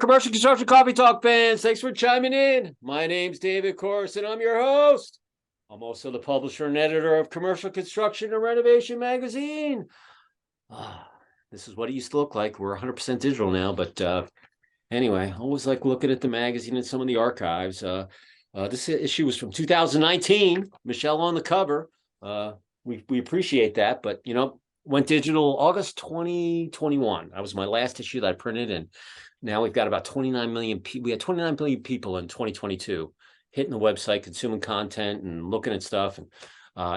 Commercial Construction Coffee Talk fans. Thanks for chiming in. My name's 𝐊𝐷�𝐿, and I'm your host. I'm also the publisher and editor of Commercial Construction and Renovation magazine. This is what it used to look like. We're 100% digital now, but anyway, I always like looking at the magazine and some of the archives. This issue was from 2019. Michelle on the cover. We appreciate that, but went digital August 2021. That was my last issue that I printed, and now we've got about 29 million people. We had 29 million people in 2022 hitting the website, consuming content and looking at stuff. And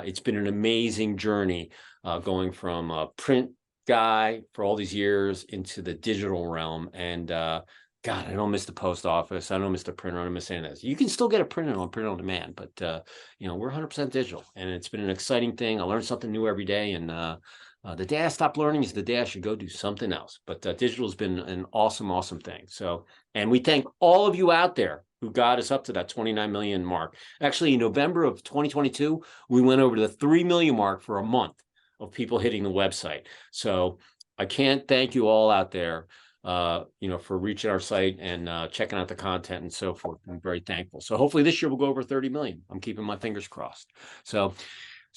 it's been an amazing journey going from a print guy for all these years into the digital realm. And God, I don't miss the post office. I don't miss the printer. I don't miss any of this. You can still get it printed on print on demand, but we're 100% digital, and it's been an exciting thing. I learn something new every day, and the day I stop learning is the day I should go do something else. But digital has been an awesome, awesome thing. So, and we thank all of you out there who got us up to that 29 million mark. Actually, in November of 2022, we went over to the 3 million mark for a month of people hitting the website. So I can't thank you all out there, for reaching our site and checking out the content and so forth. I'm very thankful. So hopefully this year we'll go over 30 million. I'm keeping my fingers crossed. So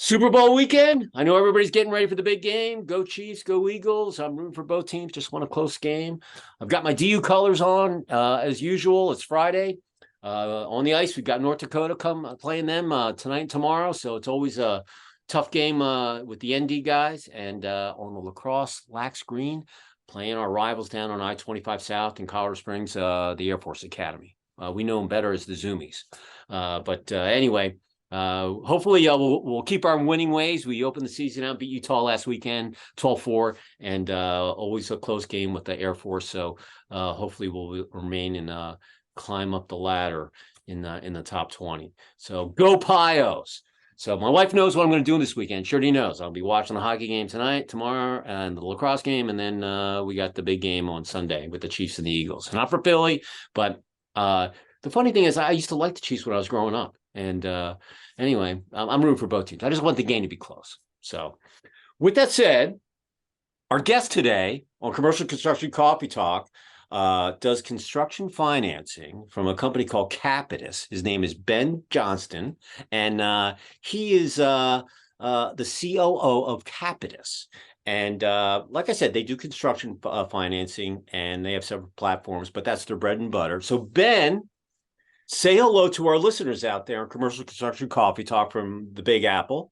Super Bowl weekend. I know everybody's getting ready for the big game. Go Chiefs, go Eagles. I'm rooting for both teams. Just want a close game. I've got my DU colors on as usual. It's Friday. On the ice, we've got North Dakota playing them tonight and tomorrow. So it's always a tough game with the ND guys. And on the lacrosse, Lax Green, playing our rivals down on I-25 South in Colorado Springs, the Air Force Academy. We know them better as the Zoomies. But anyway, hopefully we'll keep our winning ways. We opened the season out, beat Utah last weekend, 12-4, and always a close game with the Air Force. So hopefully we'll remain and climb up the ladder in the top 20. So go Pios. So my wife knows what I'm going to do this weekend. She already knows. I'll be watching the hockey game tonight, tomorrow, and the lacrosse game, and then we got the big game on Sunday with the Chiefs and the Eagles. Not for Philly, but the funny thing is I used to like the Chiefs when I was growing up. And anyway, I'm rooting for both teams. I just want the game to be close. So with that said, our guest today on Commercial Construction Coffee Talk does construction financing from a company called Kapitus. His name is Ben Johnston, and he is the COO of Kapitus. And like I said, they do construction financing, and they have several platforms, but that's their bread and butter. So Ben, say hello to our listeners out there on Commercial Construction Coffee Talk from the Big Apple.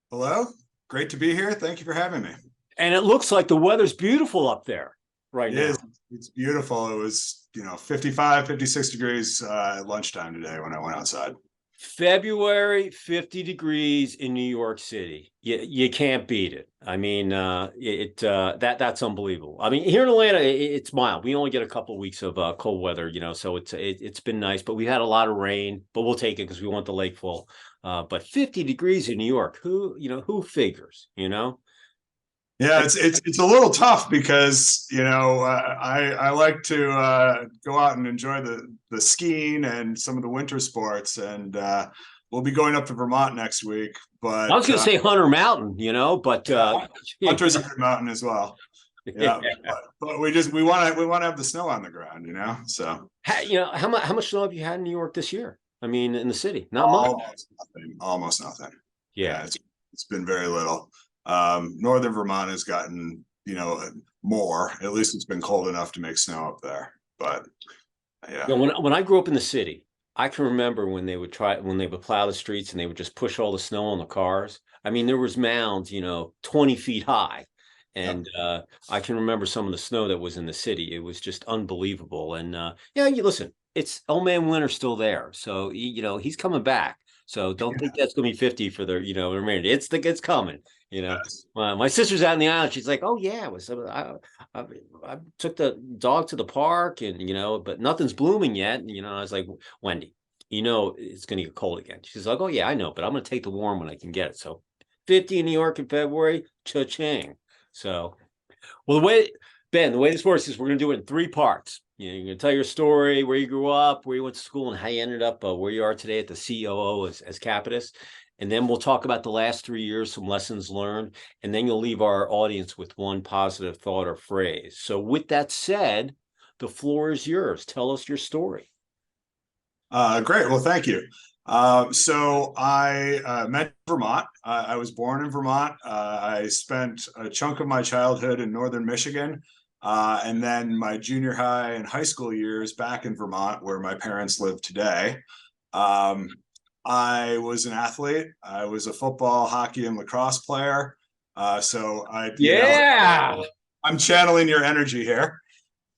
Hello. Great to be here. Thank you for having me. And it looks like the weather's beautiful up there right now. It's beautiful. It was, 55, 56 degrees at lunchtime today when I went outside. February, 50 degrees in New York City. You can't beat it. I mean, that's unbelievable. I mean, here in Atlanta, it's mild. We only get a couple of weeks of cold weather, so it's been nice. But we've had a lot of rain, but we'll take it because we want the lake full. But 50 degrees in New York, who figures, Yeah, it's a little tough because I like to go out and enjoy the skiing and some of the winter sports, and we'll be going up to Vermont next week. But I was going to say Hunter Mountain, but Hunter's a good mountain as well. Yeah, but we want to have the snow on the ground, So how much snow have you had in New York this year? I mean, in the city, not much. Almost nothing. Yeah, it's been very little. Northern Vermont has gotten more. At least it's been cold enough to make snow up there. But yeah, when I grew up in the city, I can remember when they would plow the streets and they would just push all the snow on the cars. I mean, there was mounds 20 feet high, and I can remember some of the snow that was in the city. It was just unbelievable. And listen, it's old man winter's still there, so he's coming back. So don't think that's going to be 50 for the remainder. It's coming. Yes. My sister's out in the island. She's like, "Oh yeah, I took the dog to the park, and but nothing's blooming yet." And, I was like, "Wendy, it's going to get cold again." She's like, "Oh yeah, I know, but I'm going to take the warm when I can get it." So 50 in New York in February, cha-ching. So, well, the way this works is we're going to do it in 3 parts. You're going to tell your story, where you grew up, where you went to school, and how you ended up where you are today at the COO as Kapitus. And then we'll talk about the last 3 years, some lessons learned, and then you'll leave our audience with one positive thought or phrase. So with that said, The floor is yours. Tell us your story. Great. Well, thank you. So I met Vermont. I was born in Vermont. I spent a chunk of my childhood in northern Michigan, and then my junior high and high school years back in Vermont, where my parents live today. I was an athlete. I was a football, hockey, and lacrosse player. So I'm channeling your energy here.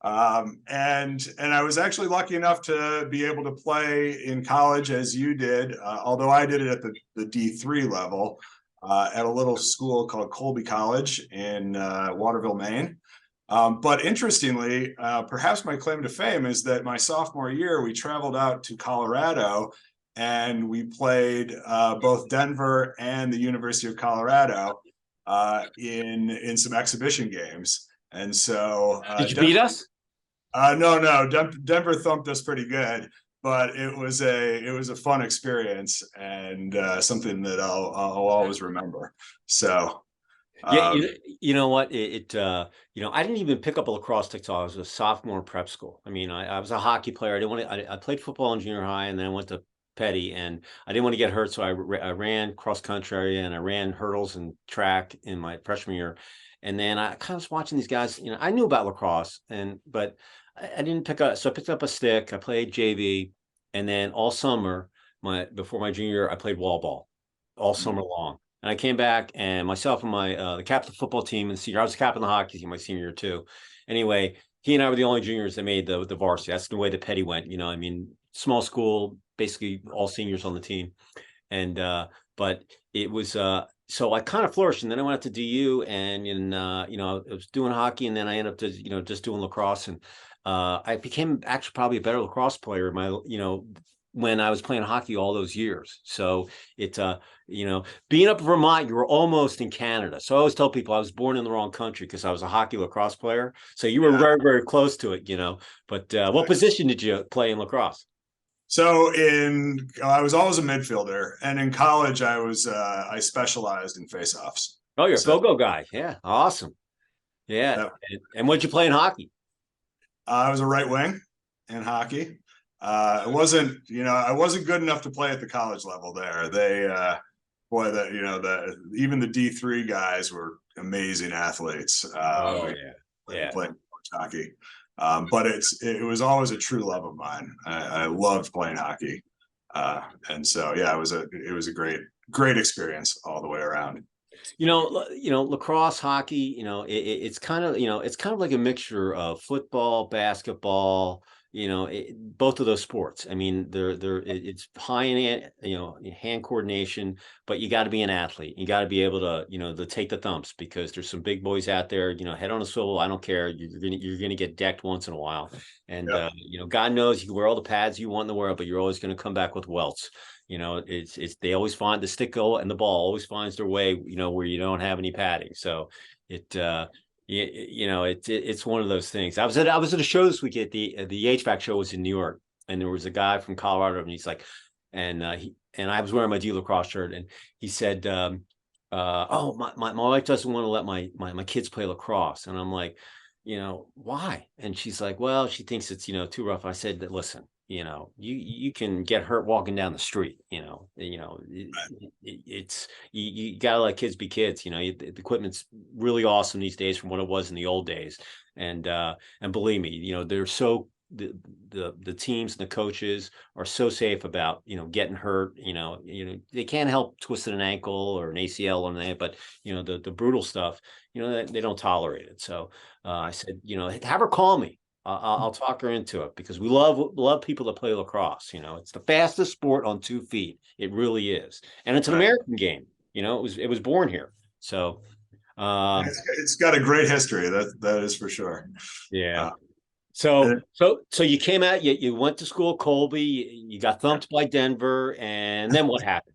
And I was actually lucky enough to be able to play in college as you did, although I did it at the D3 level at a little school called Colby College in Waterville, Maine. But interestingly, perhaps my claim to fame is that my sophomore year, we traveled out to Colorado and we played both Denver and the University of Colorado in some exhibition games. And so did you beat us? No. Denver thumped us pretty good, but it was a fun experience and something that I'll always remember. So. Yeah, you know what? I didn't even pick up a lacrosse stick till I was a sophomore in prep school. I mean, I was a hockey player. I played football in junior high, and then I went to Petty, and I didn't want to get hurt, so I ran cross country and I ran hurdles and track in my freshman year. And then I kind of was watching these guys. I knew about lacrosse, but I didn't pick up. So I picked up a stick. I played JV, and then all summer, before my junior year, I played wall ball all summer long. And I came back, and myself and the captain of the football team and senior, I was the captain of the hockey team my senior year too. Anyway, he and I were the only juniors that made the varsity. That's the way the Petty went. I mean, small school, basically all seniors on the team. And but it was so I kind of flourished, and then I went out to DU, and I was doing hockey, and then I ended up just doing lacrosse, and I became actually probably a better lacrosse player when I was playing hockey all those years. So it's being up in Vermont, you were almost in Canada. So I always tell people I was born in the wrong country because I was a hockey lacrosse player. So you were very, very close to it, But what position did you play in lacrosse? So I was always a midfielder, and in college I specialized in faceoffs. Oh, you're a field goal guy. Yeah, awesome. Yeah. And what'd you play in hockey? I was a right wing in hockey. I wasn't good enough to play at the college level there. They, even the D3 guys were amazing athletes. Playing hockey. But it was always a true love of mine. I loved playing hockey. And so, yeah, it was a great experience all the way around. Lacrosse, hockey, it's kind of like a mixture of football, basketball, both of those sports. I mean, it's high in, hand coordination, but you got to be an athlete. You got to be able to take the thumps, because there's some big boys out there, head on a swivel. I don't care. You're going to get decked once in a while. And, God knows you can wear all the pads you want in the world, but you're always going to come back with welts. They always find the stick goal, and the ball always finds their way, where you don't have any padding. So it's one of those things. I was at a show this week at the 𝐔𝐘 show was in New York, and there was a guy from Colorado, and he's like, and I was wearing my D lacrosse shirt, and he said, oh, my wife doesn't want to let my kids play lacrosse. And I'm like, why? And she's like, well, she thinks it's, too rough. I said, listen, you can get hurt walking down the street. It's you gotta let kids be kids. The equipment's really awesome these days from what it was in the old days. And believe me, they're so the teams and the coaches are so safe about getting hurt. They can't help twisting an ankle or an ACL or anything, but the brutal stuff, they don't tolerate it. So I said, have her call me. I'll talk her into it, because we love people that play lacrosse. It's the fastest sport on 2 feet. It really is, and it's an American game. It was born here. So it's got a great history. That is for sure. Yeah. So you came out. You went to school, Colby. You got thumped by Denver, and then what happened?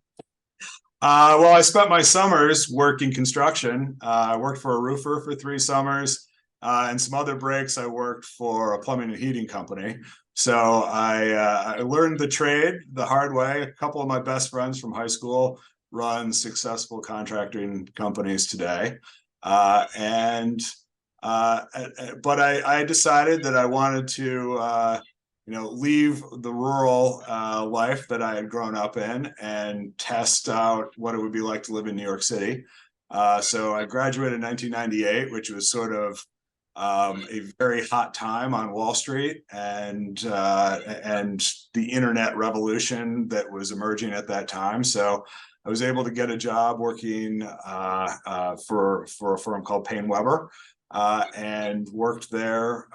Well, I spent my summers working construction. I worked for a roofer for 3 summers. And some other breaks, I worked for a plumbing and heating company. So I learned the trade the hard way. A couple of my best friends from high school run successful contracting companies today. And But I decided that I wanted to, leave the rural life that I had grown up in and test out what it would be like to live in New York City. So I graduated in 1998, which was sort of a very hot time on Wall Street and the internet revolution that was emerging at that time. So I was able to get a job working for a firm called Paine Webber. And worked there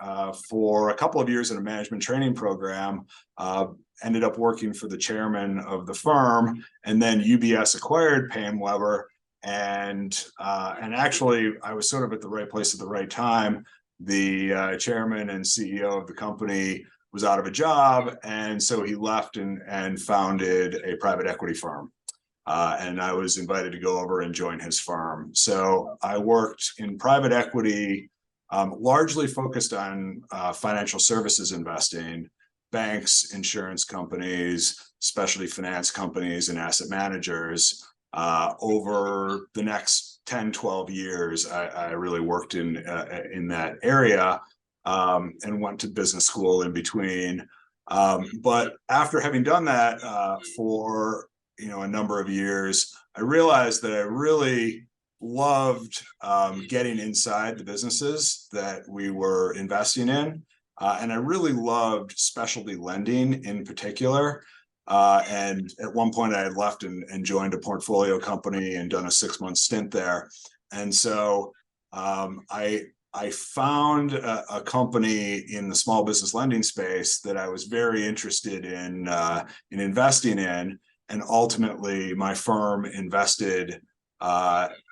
for a couple of years in a management training program. Ended up working for the chairman of the firm, and then UBS acquired Paine Webber. And actually, I was sort of at the right place at the right time. The chairman and CEO of the company was out of a job, and so he left and founded a private equity firm. And I was invited to go over and join his firm. So I worked in private equity, largely focused on financial services investing, banks, insurance companies, specialty finance companies, and asset managers. Over the next 10, 12 years, I really worked in that area and went to business school in between. But after having done that for a number of years, I realized that I really loved getting inside the businesses that we were investing in. And I really loved specialty lending in particular. And at one point I had left and joined a portfolio company and done a 6-month stint there. And so I found a company in the small business lending space that I was very interested in investing in. And ultimately, my firm invested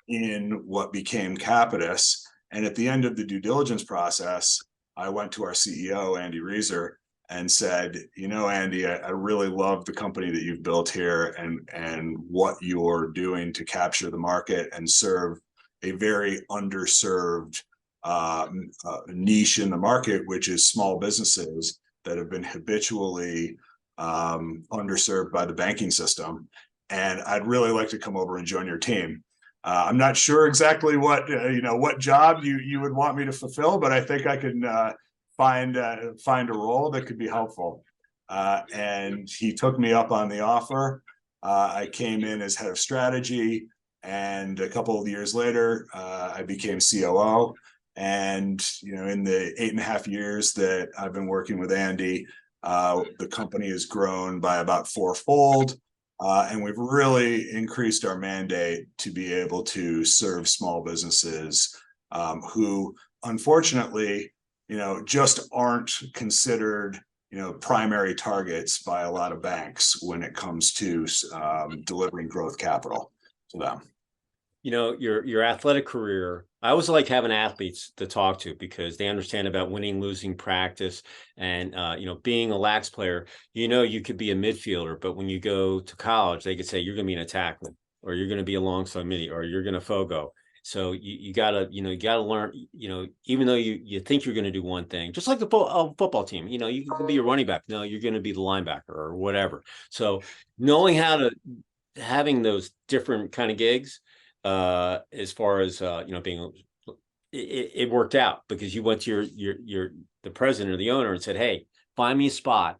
in what became Kapitus. And at the end of the due diligence process, I went to our CEO, Andy Reeser, and said, Andy, I really love the company that you've built here and what you're doing to capture the market and serve a very underserved niche in the market, which is small businesses that have been habitually underserved by the banking system, and I'd really like to come over and join your team. I'm not sure exactly what job you would want me to fulfill, but I think I can find a role that could be helpful. And he took me up on the offer. I came in as head of strategy, and a couple of years later, I became COO. And in the 8.5 years that I've been working with Andy, the company has grown by about 4-fold, and we've really increased our mandate to be able to serve small businesses who, unfortunately, just aren't considered, primary targets by a lot of banks when it comes to delivering growth capital to them. Your athletic career, I always like having athletes to talk to because they understand about winning, losing, practice, and being a lax player. You could be a midfielder, but when you go to college, they could say you're going to be an attacker, or you're going to be alongside midi, or you're going to fogo. So you gotta learn. Even though you think you're going to do one thing, just like the football team. You can be a running back. No, you're going to be the linebacker or whatever. So knowing having those different kind of gigs. As far as being, it worked out because you went to the president or the owner and said, "Hey, find me a spot.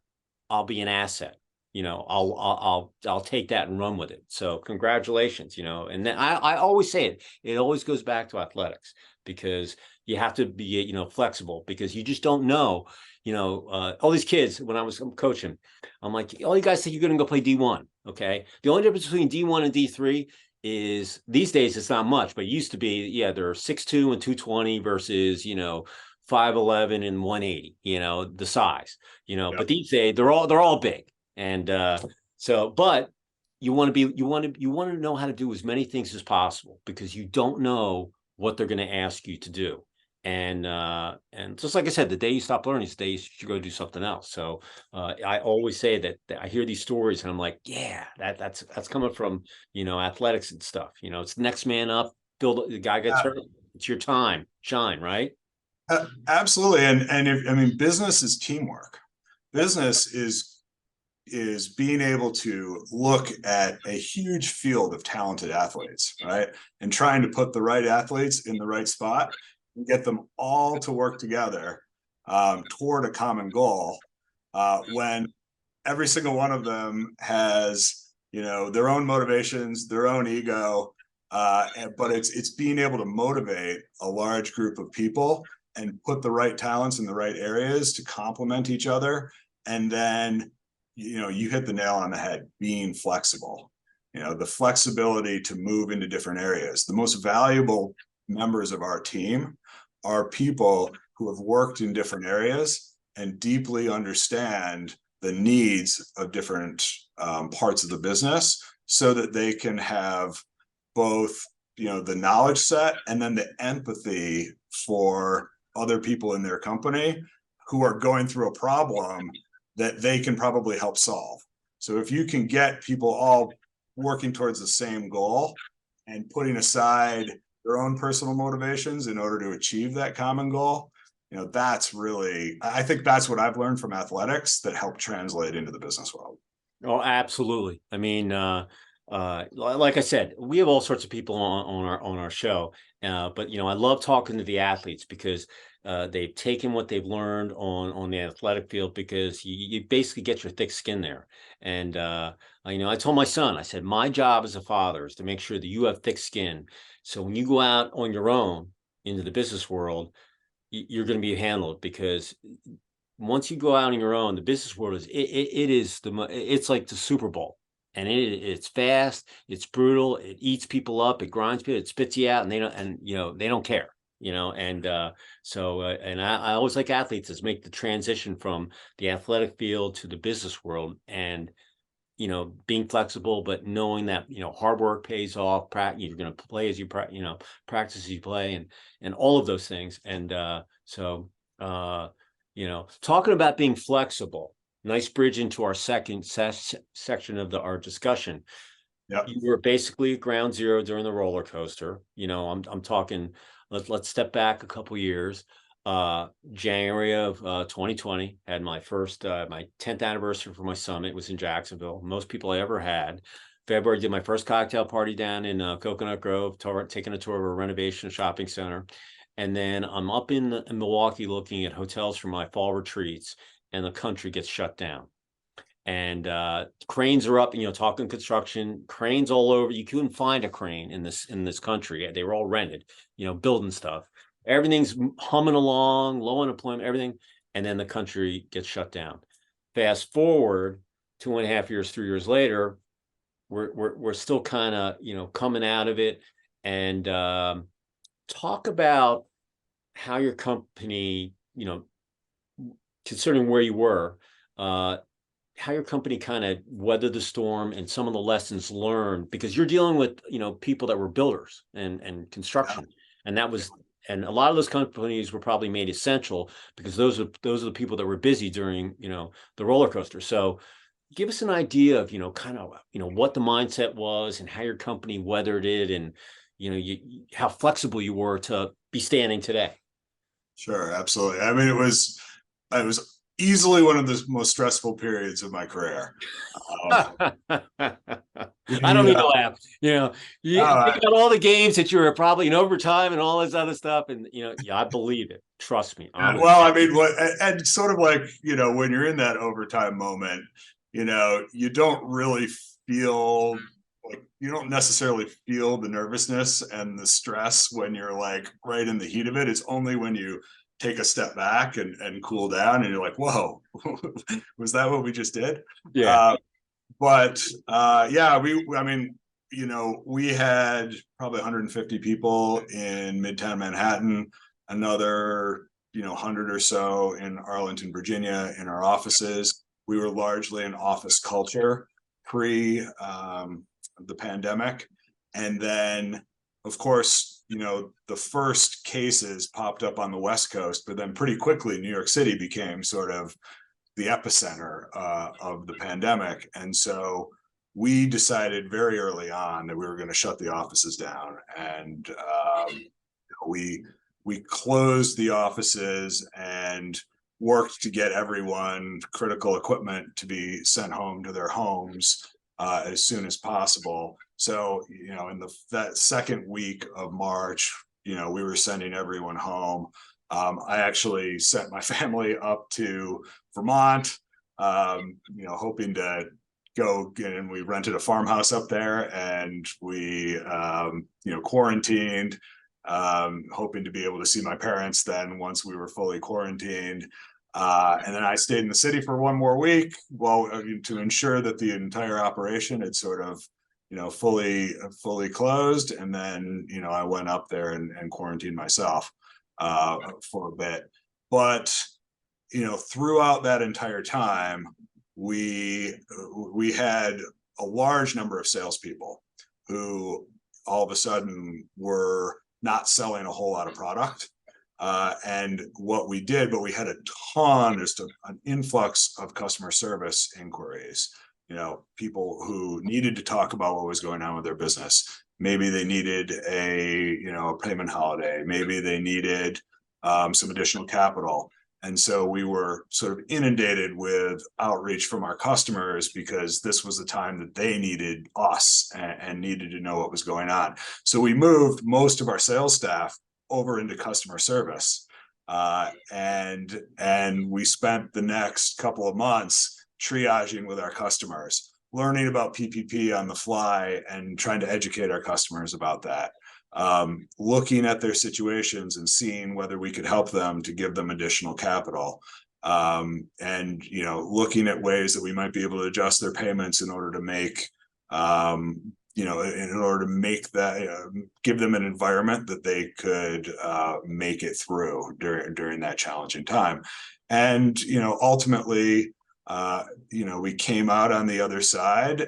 I'll be an asset. I'll take that and run with it." So congratulations. And then I always say it. It always goes back to athletics because you have to be flexible because you just don't know. All these kids when I was coaching, I'm like, all you guys think you're going to go play D1, okay? The only difference between D1 and D3. Is these days it's not much, but it used to be, they're 6'2" and 220 versus, 5'11" and 180, the size, Yep. But these days they're all big. And but you want to know how to do as many things as possible because you don't know what they're going to ask you to do. And just like I said, the day you stop learning is the day you should go do something else. So I always say that I hear these stories and I'm like, yeah, that's coming from, athletics and stuff. It's the next man up, build the guy gets hurt. It's your time, shine, right? Absolutely. And business is teamwork. Business is being able to look at a huge field of talented athletes, right? And trying to put the right athletes in the right spot. and get them all to work together toward a common goal, when every single one of them has, their own motivations, their own ego, but it's being able to motivate a large group of people and put the right talents in the right areas to complement each other. And then, you hit the nail on the head, being flexible, the flexibility to move into different areas. The most valuable members of our team are people who have worked in different areas and deeply understand the needs of different parts of the business, so that they can have both, the knowledge set and then the empathy for other people in their company who are going through a problem that they can probably help solve. So if you can get people all working towards the same goal and putting aside their own personal motivations in order to achieve that common goal, that's really, I think that's what I've learned from athletics that helped translate into the business world. Oh, absolutely. I mean, like I said, we have all sorts of people on our show, but I love talking to the athletes because they've taken what they've learned on the athletic field, because you basically get your thick skin there. And I told my son, I said, my job as a father is to make sure that you have thick skin, so when you go out on your own into the business world, you're going to be handled. Because once you go out on your own, the business world it's like the Super Bowl. And it's fast, it's brutal, it eats people up, it grinds people, it spits you out, and they don't care, and I always like athletes is make the transition from the athletic field to the business world, and being flexible, but knowing that hard work pays off. You're going to play as you practice as you play, and all of those things. And talking about being flexible, nice bridge into our second section of our discussion. Yeah, You were basically at ground zero during the roller coaster. I'm talking. Let's step back a couple years. January of 2020, had my first my 10th anniversary for my summit. It was in Jacksonville. Most people I ever had. February, did my first cocktail party down in Coconut Grove, taking a tour of a Renovation shopping center. And then I'm up in Milwaukee looking at hotels for my fall retreats, and the country gets shut down. And cranes are up, talking construction, cranes all over. You couldn't find a crane in this country. They were all rented, building stuff. Everything's humming along, low unemployment, everything. And then the country gets shut down. Fast forward 2.5 years, 3 years later, we're still kind of, coming out of it. And talk about how your company, considering where you were, how your company kind of weathered the storm and some of the lessons learned, because you're dealing with, people that were builders and construction. And that was, and a lot of those companies were probably made essential because those are the people that were busy during, the roller coaster. So give us an idea of, kind of, what the mindset was and how your company weathered it, and, how flexible you were to be standing today. Sure, absolutely. I mean, it was easily one of the most stressful periods of my career. I don't mean to laugh. You think about all the games that you were probably in overtime and all this other stuff, and I believe it. Trust me. Well, I mean, and sort of like, when you're in that overtime moment, you don't really feel like, you don't necessarily feel the nervousness and the stress when you're like right in the heat of it. It's only when you take a step back and cool down and you're like, whoa, was that what we just did? Yeah. Yeah, we had probably 150 people in Midtown Manhattan, another 100 or so in Arlington, Virginia, in our offices. We were largely an office culture pre the pandemic. And then, of course, the first cases popped up on the West Coast, but then pretty quickly New York City became sort of the epicenter of the pandemic. And so we decided very early on that we were going to shut the offices down. And we closed the offices and worked to get everyone critical equipment to be sent home to their homes as soon as possible. So, in that second week of March, we were sending everyone home. I actually sent my family up to Vermont, hoping to go and we rented a farmhouse up there, and we quarantined, hoping to be able to see my parents then once we were fully quarantined. And then I stayed in the city for one more week, to ensure that the entire operation had sort of fully closed. And then I went up there and quarantined myself for a bit. But throughout that entire time, we had a large number of salespeople who all of a sudden were not selling a whole lot of product. And what we did, but we had a ton, just an influx of customer service inquiries, people who needed to talk about what was going on with their business. Maybe they needed a payment holiday. Maybe they needed some additional capital. And so we were sort of inundated with outreach from our customers, because this was the time that they needed us and needed to know what was going on. So we moved most of our sales staff over into customer service. And we spent the next couple of months triaging with our customers, learning about PPP on the fly and trying to educate our customers about that. Looking at their situations and seeing whether we could help them to give them additional capital, and looking at ways that we might be able to adjust their payments in order to make that give them an environment that they could make it through during that challenging time. And ultimately we came out on the other side,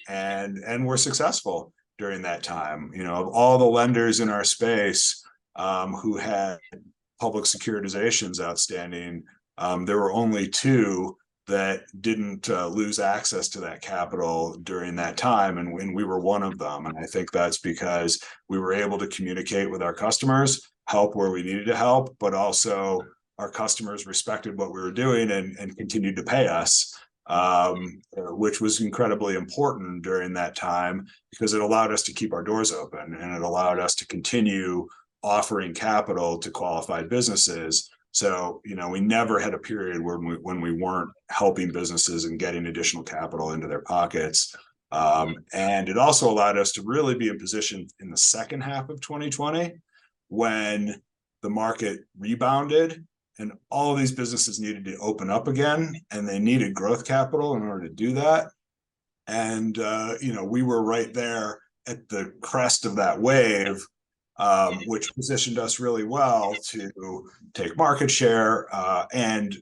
and were successful during that time. Of all the lenders in our space who had public securitizations outstanding, there were only two that didn't lose access to that capital during that time, and we were one of them. And I think that's because we were able to communicate with our customers, help where we needed to help, but also our customers respected what we were doing and continued to pay us, which was incredibly important during that time, because it allowed us to keep our doors open, and it allowed us to continue offering capital to qualified businesses. So, we never had a period when we weren't helping businesses and getting additional capital into their pockets. And it also allowed us to really be in position in the second half of 2020, when the market rebounded and all of these businesses needed to open up again, and they needed growth capital in order to do that. And, we were right there at the crest of that wave, which positioned us really well to take market share, and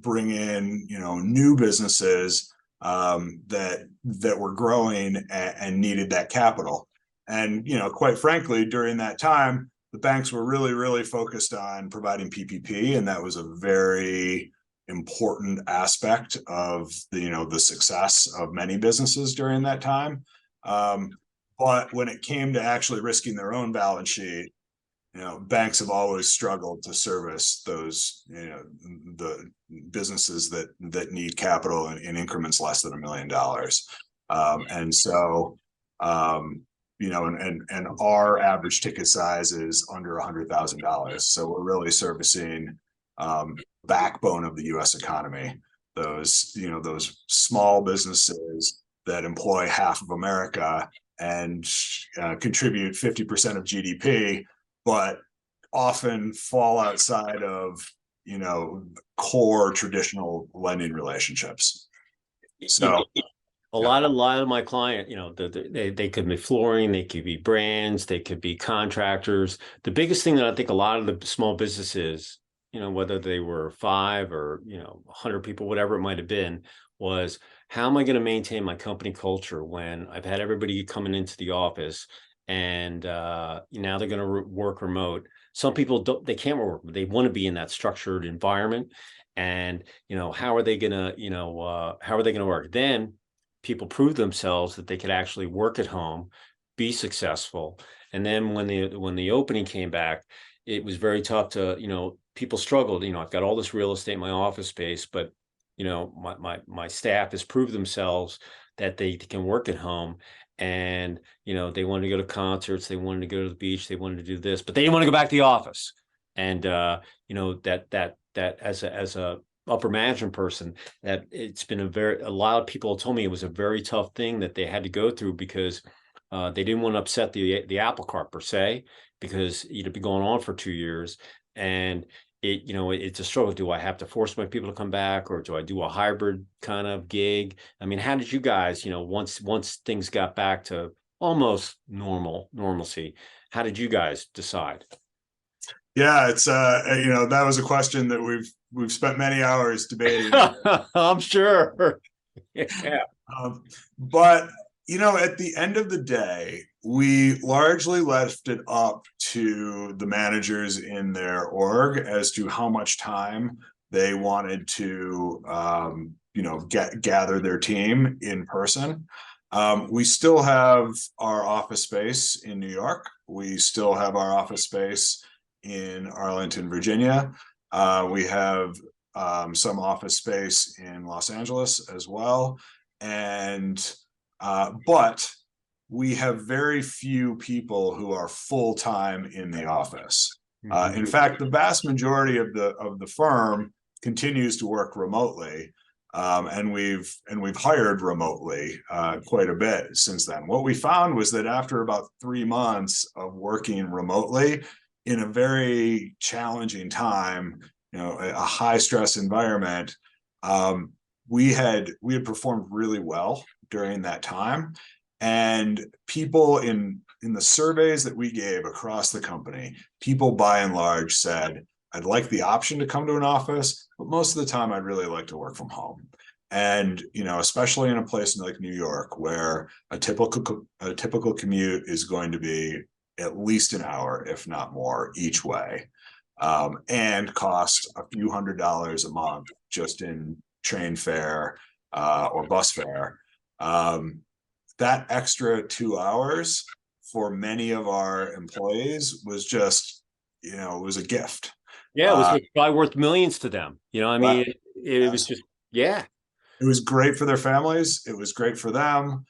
bring in, new businesses that were growing and needed that capital. And, quite frankly, during that time, the banks were really, really focused on providing PPP, and that was a very important aspect of the success of many businesses during that time. But when it came to actually risking their own balance sheet, banks have always struggled to service those, the businesses that need capital in increments less than $1 million. And so, and our average ticket size is under $100,000. So we're really servicing backbone of the U.S. economy. Those small businesses that employ half of America and contribute 50% of GDP, but often fall outside of core traditional lending relationships. So a lot of my client, they could be flooring, they could be brands, they could be contractors. The biggest thing that I think a lot of the small businesses, whether they were 5 or 100 people, whatever it might have been, was how am I going to maintain my company culture when I've had everybody coming into the office and now they're going to work remote. Some people they can't work, they want to be in that structured environment. And how are they going to work? Then people prove themselves that they could actually work at home, be successful. And then when the opening came back, it was very tough to, people struggled. I've got all this real estate in my office space, but my staff has proved themselves. that they can work at home. And, you know, they wanted to go to concerts, they wanted to go to the beach, they wanted to do this, but they didn't want to go back to the office. And, you know, that as a upper management person, that it's been a lot of people told me it was a very tough thing that they had to go through, because they didn't want to upset the apple cart per se, because it'd be going on for 2 years. And you know, it's a struggle. Do I have to force my people to come back, or do I do a hybrid kind of gig? I mean, how did you guys, you know, once things got back to almost normalcy, how did you guys decide? Yeah, it's you know, that was a question that we've spent many hours debating. I'm sure. Yeah. But you know, at the end of the day, we largely left it up to the managers in their org as to how much time they wanted to, you know, gather their team in person. We still have our office space in New York. We still have our office space in Arlington, Virginia. We have some office space in Los Angeles as well. And but we have very few people who are full-time in the office. In fact, the vast majority of the firm continues to work remotely, and we've hired remotely quite a bit since then. What we found was that after about 3 months of working remotely in a very challenging time, you know, a high stress environment, we had performed really well during that time. And people in the surveys that we gave across the company, people by and large said, I'd like the option to come to an office, but most of the time I'd really like to work from home. And, you know, especially in a place like New York, where a typical commute is going to be at least an hour, if not more, each way, and cost a few $100s a month just in train fare or bus fare. That extra 2 hours for many of our employees was just, you know, it was a gift. Yeah, it was probably worth millions to them. You know, I mean, it was just, yeah. It was great for their families. It was great for them.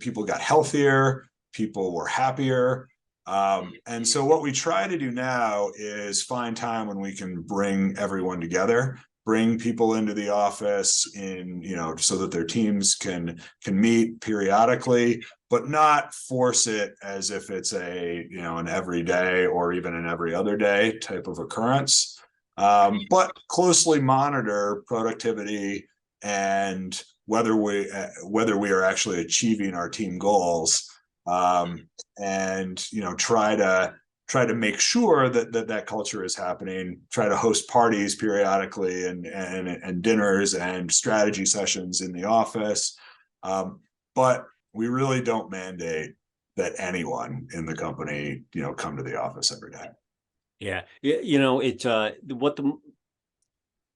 People got healthier. People were happier. And so what we try to do now is find time when we can bring everyone together, bring people into the office in, you know, so that their teams can meet periodically, but not force it as if it's a, you know, an every day or even an every other day type of occurrence, but closely monitor productivity and whether we are actually achieving our team goals, and, you know, try to make sure that culture is happening, try to host parties periodically and dinners and strategy sessions in the office. But we really don't mandate that anyone in the company, you know, come to the office every day. Yeah. You know,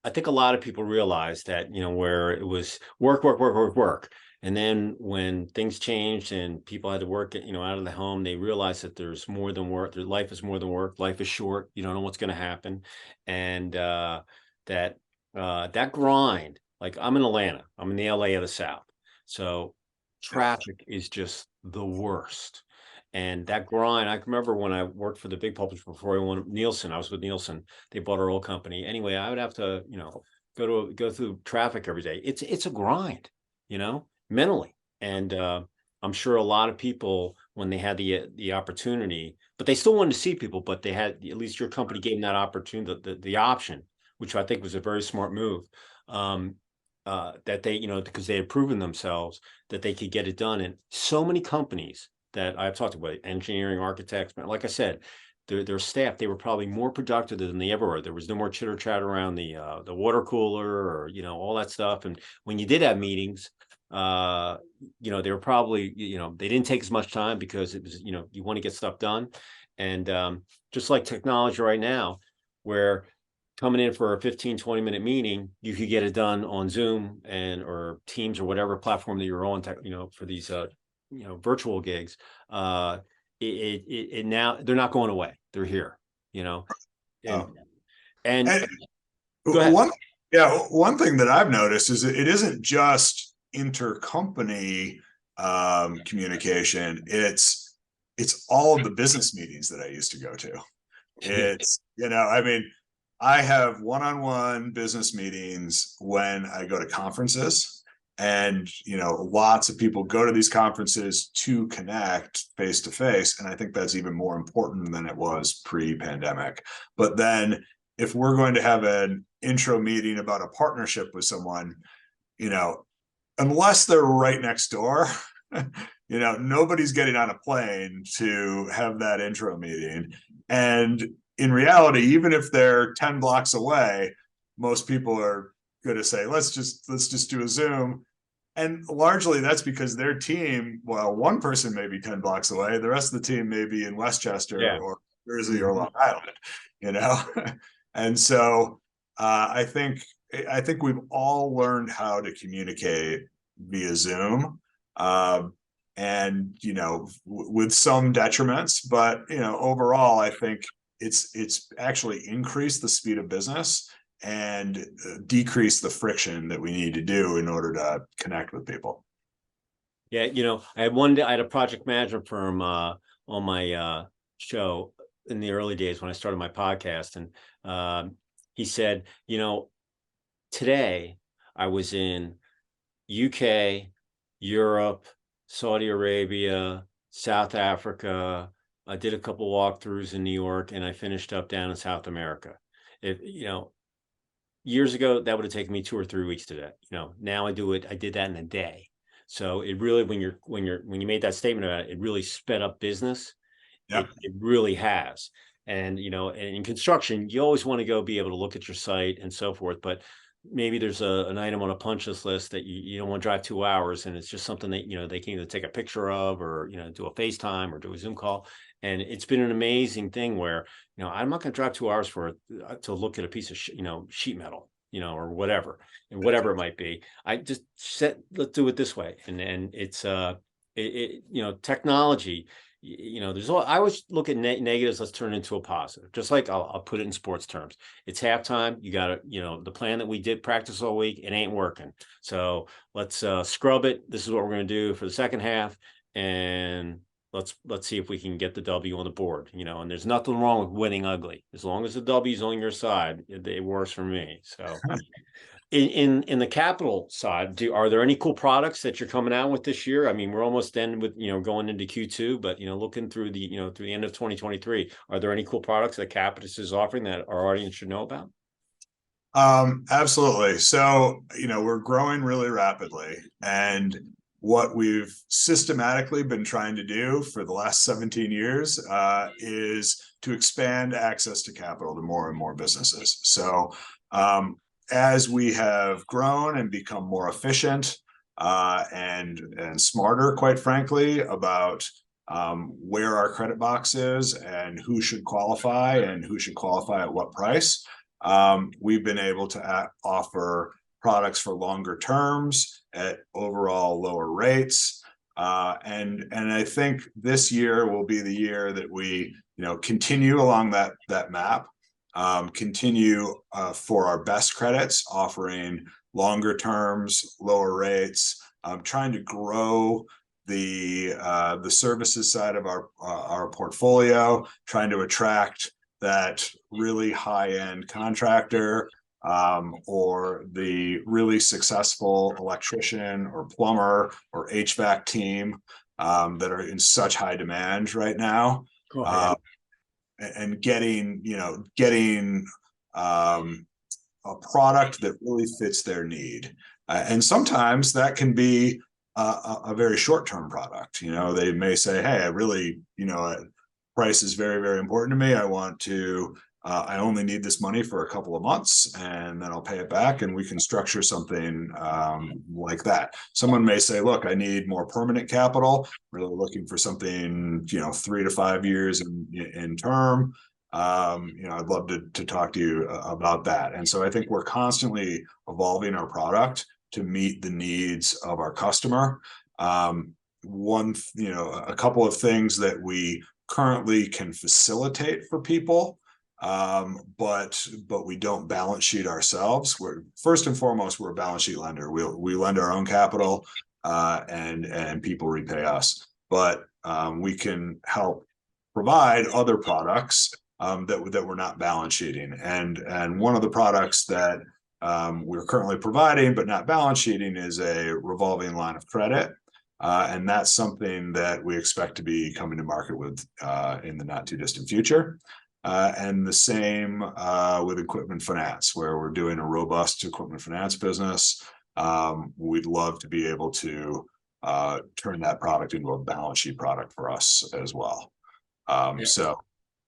I think a lot of people realize that, you know, where it was work. And then when things changed and people had to work, you know, out of the home, they realized that there's more than work. Their life is more than work. Life is short. You don't know what's going to happen. And that grind, like I'm in Atlanta, I'm in the LA of the South. So traffic is just the worst. And that grind, I remember when I worked for the big publisher before I went Nielsen, I was with Nielsen. They bought our old company. Anyway, I would have to, you know, go through traffic every day. It's a grind, you know, mentally. And I'm sure a lot of people, when they had the opportunity, but they still wanted to see people, but they had, at least your company gave them that opportunity, the option, which I think was a very smart move. That they, you know, because they had proven themselves that they could get it done. And so many companies that I've talked about, engineering, architects, but like I said, their staff, they were probably more productive than they ever were. There was no more chitter chat around the water cooler or, you know, all that stuff. And when you did have meetings, you know, they were probably, you know, they didn't take as much time because it was, you know, you want to get stuff done. And just like technology right now, where coming in for a 15-20 minute meeting, you could get it done on Zoom or Teams or whatever platform that you're on, you know, for these you know, virtual gigs. It now, they're not going away. They're here, you know. And go ahead. One thing that I've noticed is that it isn't just intercompany communication, it's all of the business meetings that I used to go to. It's, I mean, I have one-on-one business meetings when I go to conferences, and, lots of people go to these conferences to connect face to face. And I think that's even more important than it was pre-pandemic. But then if we're going to have an intro meeting about a partnership with someone, unless they're right next door, nobody's getting on a plane to have that intro meeting. And in reality, even if they're 10 blocks away, most people are going to say, let's just do a Zoom. And largely that's because their team, well, one person may be 10 blocks away, the rest of the team may be in Westchester or Jersey or Long Island, And so I think we've all learned how to communicate via Zoom. And with some detriments, but overall, I think it's actually increased the speed of business and decrease the friction that we need to do in order to connect with people. Yeah, I had a project management firm on my show in the early days when I started my podcast, and he said, today I was in UK, Europe, Saudi Arabia, South Africa. I did a couple walkthroughs in New York, and I finished up down in South America. Years ago, that would have taken me 2 or 3 weeks to do that. Now I did that in a day. So it really, when you made that statement about it, it really sped up business. Yeah. It really has. And, in construction, you always want to be able to look at your site and so forth, but maybe there's an item on a punch list that you don't want to drive 2 hours, and it's just something that, they can either take a picture of or, do a FaceTime or do a Zoom call. And it's been an amazing thing where, I'm not going to drive 2 hours to look at a piece of, sheet metal, or whatever, and whatever it might be. I just said, let's do it this way. And it's, technology, I always look at negatives. Let's turn it into a positive. Just like I'll put it in sports terms. It's halftime. You got to, the plan that we did practice all week, it ain't working. So let's scrub it. This is what we're going to do for the second half. And let's see if we can get the W on the board, and there's nothing wrong with winning ugly. As long as the W's on your side, it works for me. So in the capital side, are there any cool products that you're coming out with this year? I mean, we're almost done with, going into Q2, but, looking through through the end of 2023, are there any cool products that Kapitus is offering that our audience should know about? Absolutely. So, we're growing really rapidly, and what we've systematically been trying to do for the last 17 years is to expand access to capital to more and more businesses. So as we have grown and become more efficient and smarter, quite frankly, about where our credit box is and who should qualify and who should qualify at what price, we've been able to offer products for longer terms at overall lower rates. And I think this year will be the year that we, continue along that map, continue for our best credits, offering longer terms, lower rates, trying to grow the services side of our portfolio, trying to attract that really high-end contractor, or the really successful electrician or plumber or HVAC team that are in such high demand right now. And getting a product that really fits their need. And sometimes that can be a very short-term product. They may say, hey, I really, price is very, very important to me. I only need this money for a couple of months, and then I'll pay it back, and we can structure something like that. Someone may say, look, I need more permanent capital, really looking for something, 3 to 5 years in term. I'd love to talk to you about that. And so I think we're constantly evolving our product to meet the needs of our customer. A couple of things that we currently can facilitate for people but we don't balance sheet ourselves. We're first and foremost, we're a balance sheet lender. We lend our own capital, and people repay us. But we can help provide other products that we're not balance sheeting. And one of the products that we're currently providing but not balance sheeting is a revolving line of credit. And that's something that we expect to be coming to market with in the not too distant future. And the same with equipment finance, where we're doing a robust equipment finance business. We'd love to be able to turn that product into a balance sheet product for us as well. So,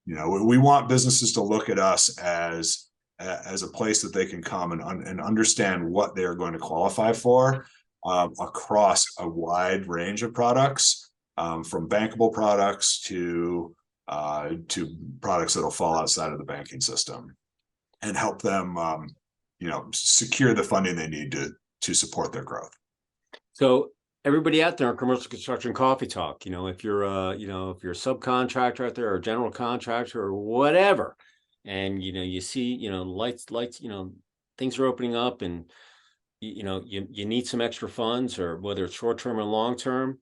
you know, we want businesses to look at us as a place that they can come and understand what they're going to qualify for across a wide range of products, from bankable products to products that'll fall outside of the banking system, and help them, you know, secure the funding they need to support their growth. So everybody out there in commercial construction coffee talk, you know, if you're you know, if you're a subcontractor out there or a general contractor or whatever, and you know, you see, you know, lights, you know, things are opening up, and you know, you need some extra funds, or whether it's short term or long term,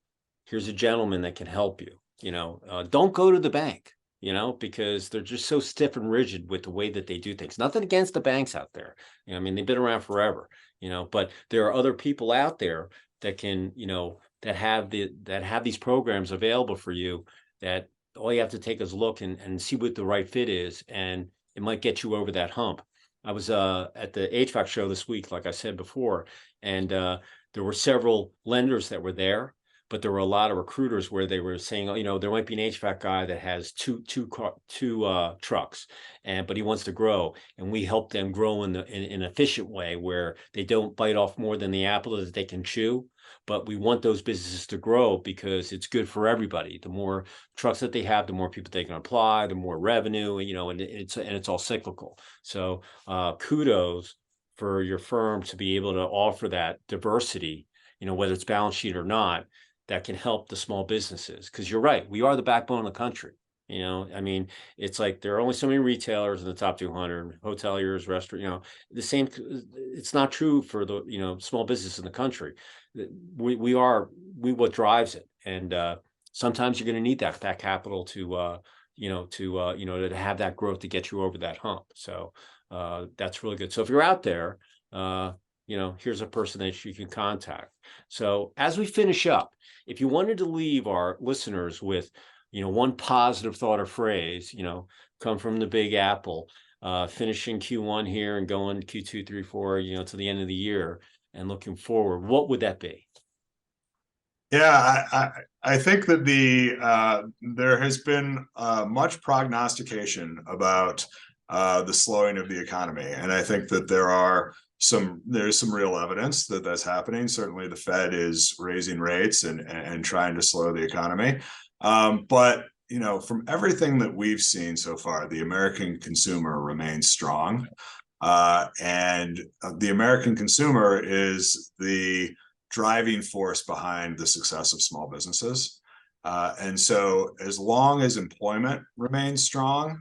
here's a gentleman that can help you. You know, don't go to the bank, you know, because they're just so stiff and rigid with the way that they do things. Nothing against the banks out there. You know, I mean, they've been around forever, you know, but there are other people out there that can, you know, that have these programs available for you, that all you have to take is a look and see what the right fit is, and it might get you over that hump. I was at the HVAC show this week, like I said before, and there were several lenders that were there, but there were a lot of recruiters where they were saying, oh, you know, there might be an HVAC guy that has two trucks, but he wants to grow, and we help them grow in an efficient way where they don't bite off more than the apple that they can chew. But we want those businesses to grow because it's good for everybody. The more trucks that they have, the more people they can apply, the more revenue, you know, and it's all cyclical. So kudos for your firm to be able to offer that diversity, you know, whether it's balance sheet or not, that can help the small businesses. Because you're right, we are the backbone of the country. You know, I mean, it's like there are only so many retailers in the top 200, hoteliers, restaurant, you know, the same. It's not true for the, you know, small business in the country. We what drives it. And sometimes you're going to need that capital to, you know, to have that growth to get you over that hump. So that's really good. So if you're out there, you know, here's a person that you can contact. So as we finish up, if you wanted to leave our listeners with, you know, one positive thought or phrase, you know, come from the Big Apple, finishing Q1 here and going Q2, 3, 4, you know, to the end of the year and looking forward, what would that be? Yeah, I think that there has been much prognostication about the slowing of the economy, and I think that there's some real evidence that that's happening. Certainly, the Fed is raising rates and trying to slow the economy. But you know, from everything that we've seen so far, the American consumer remains strong, and the American consumer is the driving force behind the success of small businesses. And so, as long as employment remains strong,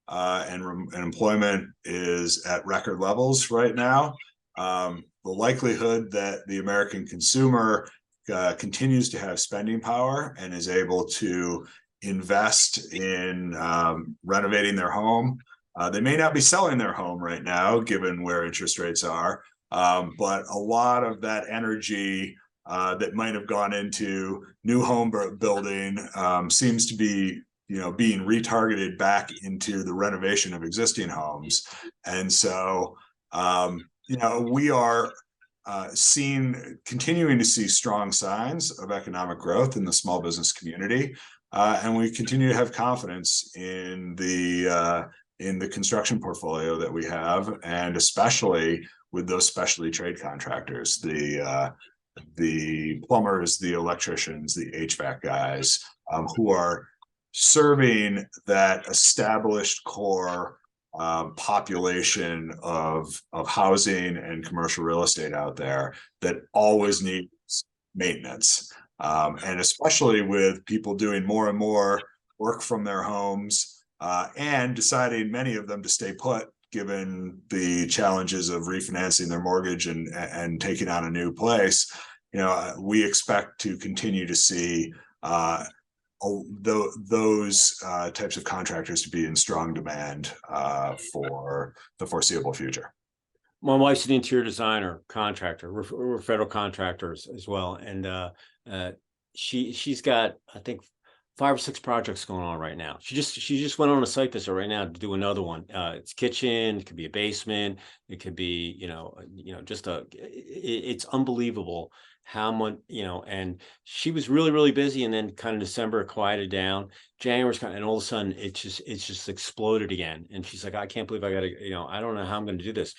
and employment is at record levels right now, the likelihood that the American consumer continues to have spending power and is able to invest in renovating their home. They may not be selling their home right now, given where interest rates are, but a lot of that energy that might have gone into new home building seems to be, you know, being retargeted back into the renovation of existing homes. And so, you know, we are continuing to see strong signs of economic growth in the small business community, and we continue to have confidence in the construction portfolio that we have, and especially with those specialty trade contractors, the plumbers, the electricians, the HVAC guys, who are serving that established core population of housing and commercial real estate out there that always needs maintenance. And especially with people doing more and more work from their homes, and deciding, many of them, to stay put given the challenges of refinancing their mortgage and taking on a new place. We expect to continue to see those types of contractors to be in strong demand for the foreseeable future. My wife's an interior designer, contractor. We're federal contractors as well, and she's got, I think, 5 or 6 projects going on right now. She just went on a site visit right now to do another one. It's kitchen, it could be a basement, it could be just it's unbelievable how much, and she was really busy, and then kind of December it quieted down. January's and all of a sudden it's just exploded again. And she's like, I can't believe I gotta, I don't know how I'm gonna do this.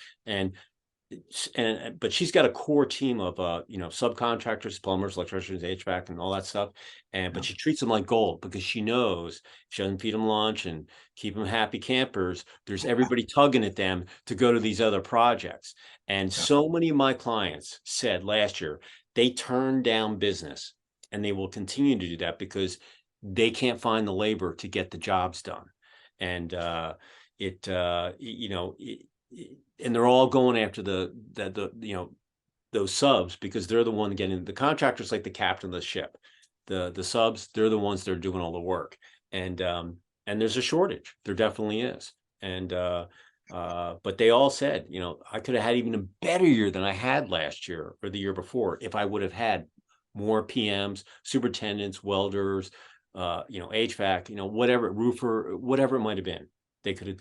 But she's got a core team of subcontractors, plumbers, electricians, HVAC, and all that stuff. But she treats them like gold, because she knows she doesn't feed them lunch and keep them happy campers. There's everybody tugging at them to go to these other projects. And so many of my clients said last year they turned down business, and they will continue to do that because they can't find the labor to get the jobs done. And and they're all going after those subs, because they're the one getting the contractors, like the captain of the ship. The subs, they're the ones that are doing all the work. And there's a shortage. There definitely is. But they all said, I could have had even a better year than I had last year or the year before if I would have had more PMs, superintendents, welders, HVAC, whatever, roofer, whatever it might have been. They could have,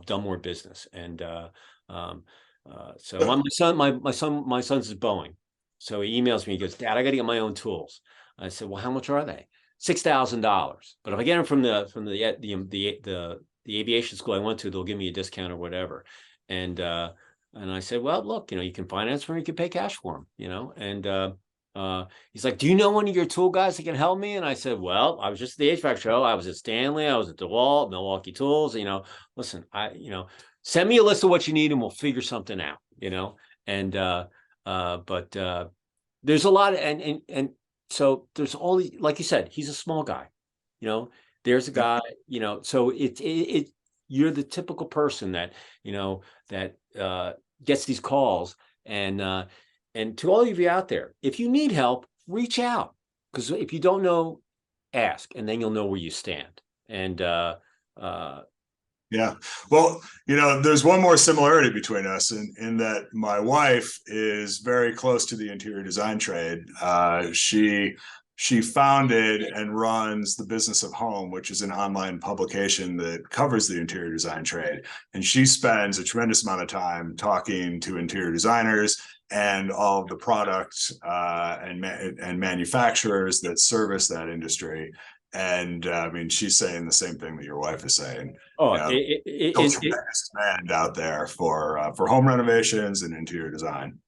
done more business. And so my son's is Boeing. So he emails me, he goes, Dad, I got to get my own tools. I said, well, how much are they? $6,000. But if I get them from the aviation school I went to, they'll give me a discount or whatever. And I said, well, look, you can finance for them, you can pay cash for them, and he's like, do you know any of your tool guys that can help me? And I said, well, I was just at the HVAC show. I was at Stanley. I was at DeWalt, Milwaukee Tools. Listen, send me a list of what you need and we'll figure something out, And but there's a lot of, and so there's all these, like you said, he's a small guy, there's a guy, so you're the typical person that, that gets these calls. And to all of you out there, if you need help, reach out, because if you don't know, ask, and then you'll know where you stand. And yeah, well, there's one more similarity between us in that my wife is very close to the interior design trade. She founded and runs the Business of Home, which is an online publication that covers the interior design trade. And she spends a tremendous amount of time talking to interior designers and all of the products and manufacturers that service that industry. And I mean, she's saying the same thing that your wife is saying. Oh, tremendous demand out there for home renovations and interior design.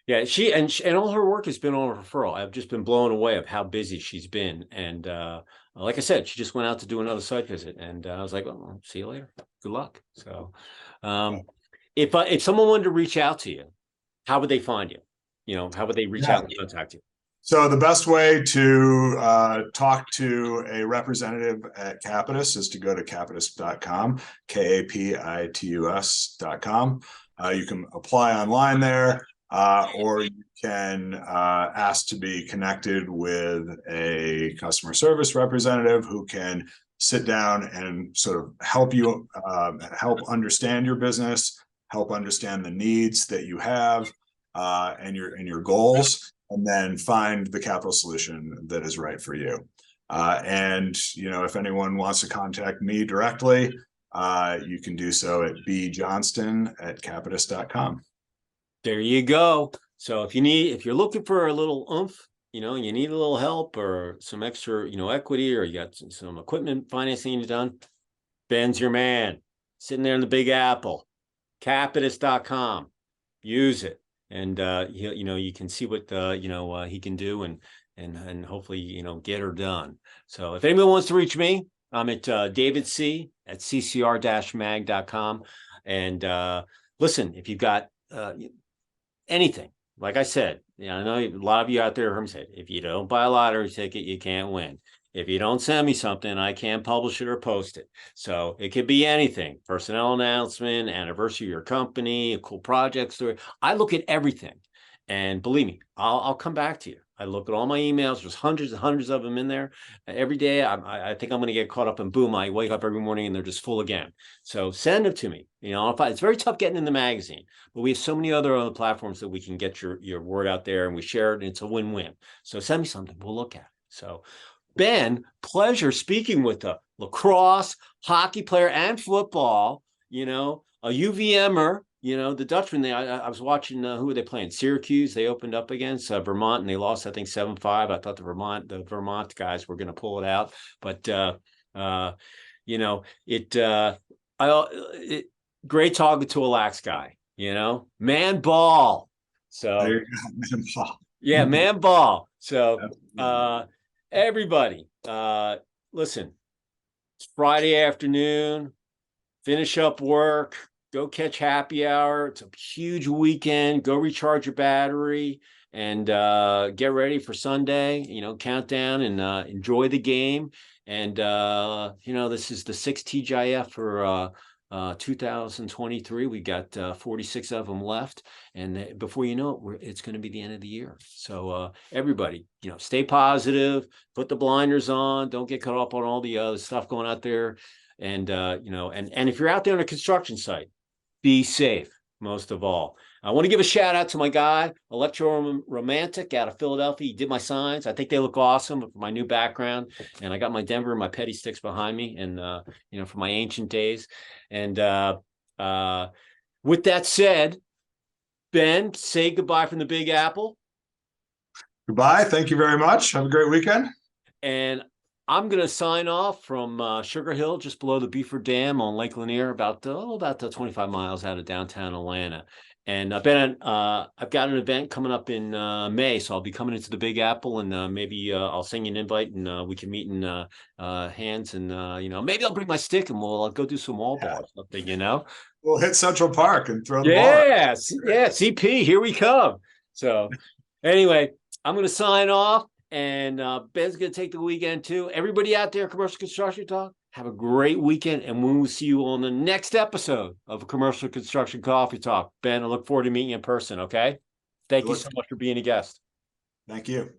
Yeah, she and all her work has been on referral. I've just been blown away of how busy she's been. And like I said, she just went out to do another site visit, and I was like, well, I'll see you later. Good luck. So if someone wanted to reach out to you, how would they find you? How would they reach out and contact you? So the best way to talk to a representative at Kapitus is to go to kapitus.com, Kapitus.com. You can apply online there, or you can ask to be connected with a customer service representative who can sit down and sort of help you, help understand your business, help understand the needs that you have and your goals, and then find the capital solution that is right for you. And if anyone wants to contact me directly, you can do so at benjohnston@kapitus.com. There you go. So if you're looking for a little oomph, you need a little help or some extra, equity, or you got some equipment financing done, Ben's your man. Sitting there in the Big Apple. Kapitus.com. Use it. And you can see what he can do and hopefully get her done. So if anyone wants to reach me, I'm at David C at ccr-mag.com. And listen, if you've got anything, like I said, I know a lot of you out there heard me say, if you don't buy a lottery ticket, you can't win. If you don't send me something, I can't publish it or post it. So it could be anything, personnel announcement, anniversary of your company, a cool project story. I look at everything. And believe me, I'll come back to you. I look at all my emails. There's hundreds and hundreds of them in there. Every day, I think I'm going to get caught up, and boom, I wake up every morning and they're just full again. So send them to me. You know, it's very tough getting in the magazine, but we have so many other platforms that we can get your word out there, and we share it, and it's a win-win. So send me something. We'll look at it. So Ben, pleasure speaking with a lacrosse, hockey player, and football, you know, a UVMer. You know, the Dutchman, I was watching, who were they playing? Syracuse, they opened up against Vermont, and they lost, I think, 7-5. I thought the Vermont guys were going to pull it out. But, you know, great talking to a lax guy, you know, man ball. So, There you go, man ball. Yeah, man ball. So, everybody, listen, it's Friday afternoon, finish up work. Go catch happy hour. It's a huge weekend. Go recharge your battery and get ready for Sunday. You know, countdown and enjoy the game. And you know, this is the 6th TGIF for 2023. We got 46 of them left, and before you know it, it's going to be the end of the year. So everybody, you know, stay positive. Put the blinders on. Don't get caught up on all the other stuff going out there. And you know, and if you're out there on a construction site, be safe, most of all. I want to give a shout out to my guy, Electro Romantic out of Philadelphia. He did my signs. I think they look awesome for my new background. And I got my Denver and my Petty sticks behind me, and you know, for my ancient days. And with that said, Ben, say goodbye from the Big Apple. Goodbye. Thank you very much. Have a great weekend. And I'm going to sign off from Sugar Hill, just below the Beaver Dam on Lake Lanier, about 25 miles out of downtown Atlanta. And I've got an event coming up in May, so I'll be coming into the Big Apple, and maybe I'll send you an invite, and we can meet in hands, and you know, maybe I'll bring my stick and we'll go do some wall ball or something, you know. We'll hit Central Park and throw the ball. Yeah, CP, here we come. So anyway, I'm going to sign off. And Ben's going to take the weekend too. Everybody out there, Commercial Construction Talk, have a great weekend. And we will see you on the next episode of Commercial Construction Coffee Talk. Ben, I look forward to meeting you in person, okay? Thank you so much for being a guest. Thank you.